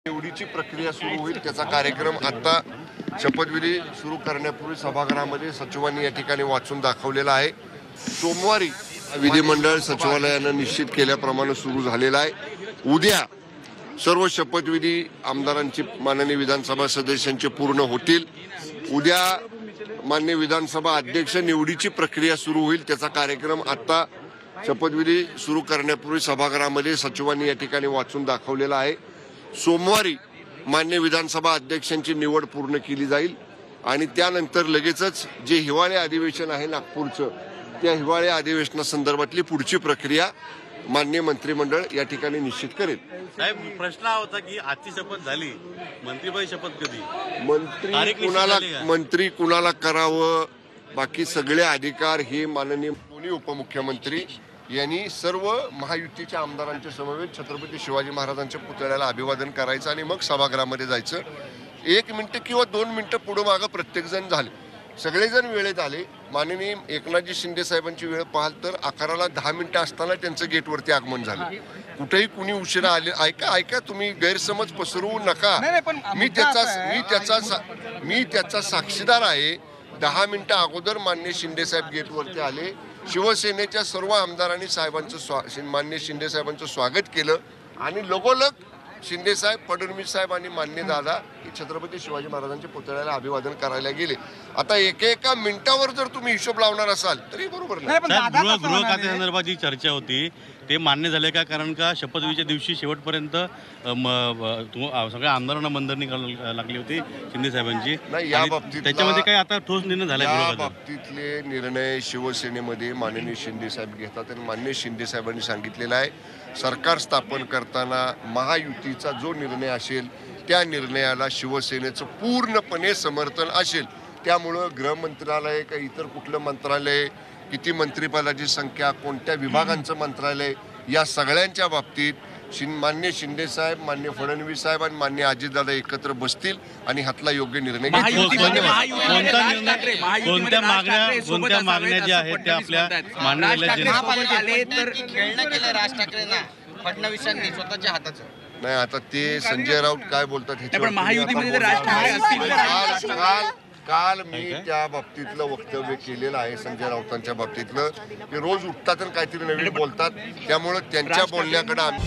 निवडीची प्रक्रिया सुरू होईल त्याचा कार्यक्रम आता शपथविधी सुरू करण्यापूर्वी सभागृहामध्ये सचिवांनी या ठिकाणी वाचून दाखवलेला आहे। सोमवारी विधिमंडळ सचिवालयाने निश्चित केल्याप्रमाणे सुरू झालेला आहे। उद्या सर्व शपथविधी आमदारांची माननीय विधानसभा सदस्यांचे पूर्ण होतील। उद्या माननीय विधानसभा अध्यक्ष निवडीची प्रक्रिया सुरू होईल त्याचा कार्यक्रम आता शपथविधी सुरू करण्यापूर्वी सभागृहामध्ये सचिवांनी या ठिकाणी वाचून दाखवलेला आहे। सोमवारी मान्य विधानसभा अध्यक्षांची निवड पूर्ण केली जाईल आणि त्यानंतर लगेचच जे हिवाळी अधिवेशन आहे नागपूरचं त्या हिवाळी अधिवेशनासंदर्भातली पुढची प्रक्रिया मान्य मंत्रिमंडळ या ठिकाणी निश्चित करेल। साहेब प्रश्न हा होता की आजची शपथ झाली, मंत्रीपद शपथ कधी? मंत्री कुणाला करावं बाकी सगळे अधिकार हे माननीय दोन्ही उपमुख्यमंत्री यांनी सर्व महायुतीच्या आमदारांच्या समवेत छत्रपती शिवाजी महाराजांच्या पुतळ्याला अभिवादन करायचं आणि मग सभागृहामध्ये जायचं। 1 मिनिट किंवा 2 मिनिटं पुढे मागं प्रत्येकजण झाले, सगळेजण वेळेत आले। माननीय एकनाथजी शिंदे साहेबांची वेळ पाहाल तर 11ला 10 मिनिटं असताना त्यांचं गेटवरती आगमन झालं। कुठेही कुणी उशिरा आले ऐका तुम्ही गैरसमज पसरवू नका। मी त्याचा साक्षीदार आहे। 10 मिनिटं अगोदर मान्य शिंदे साहेब गेटवरती आले। शिवसेनेच्या सर्व आमदारांनी साहेबांचं मान्य शिंदे साहेबांचं स्वागत केलं आणि लगोलग शिंदे साहेब, फडणवीस साहेब आणि मान्य दादा छत्रपती शिवाजी महाराजांच्या पुतळ्याला अभिवादन करायला गेले। आता एका मिनिटावर जर तुम्ही हिशोब लावणार असाल तरी बरोबर नाही। गृह खात्यासंदर्भात जी चर्चा होती ते मान्य झाले का? कारण का शपथविधीच्या दिवशी शेवटपर्यंत सगळ्या आमदारांना मंदरणी लागली होती शिंदे साहेबांची। या बाबतीत त्याच्यामध्ये काही आता ठोस निर्णय झाला? या बाबतीतले निर्णय शिवसेनेमध्ये माननीय शिंदे साहेब घेतात आणि माननीय शिंदे साहेबांनी सांगितलेलं आहे सरकार स्थापन करताना महायुतीचा जो निर्णय असेल त्या निर्णयाला शिवसेनेचं पूर्णपणे समर्थन असेल। त्यामुळं गृह मंत्रालय का इतर कुठलं मंत्रालय, किती मंत्रिपदाची संख्या, कोणत्या विभागांचं मंत्रालय, या सगळ्यांच्या बाबतीत मान्य शिंदे साहेब, मान्य फडणवीस साहेब आणि मान्य अजितदादा एकत्र बसतील आणि हातला योग्य निर्णय घेतील। कोणत्या मागण्या ज्या आहेत त्या आपल्या मान्य राज ठाकरेंना फडणवीसांनी स्वतःच्या हाताचं नाही। आता ते संजय राऊत काय बोलतात काल मी त्या बाबतीतलं वक्तव्य केलेलं आहे। संजय राऊतांच्या बाबतीतलं ते रोज उठतात आणि काहीतरी नवीन बोलतात, त्यामुळे त्यांच्या बोलण्याकडे आम्ही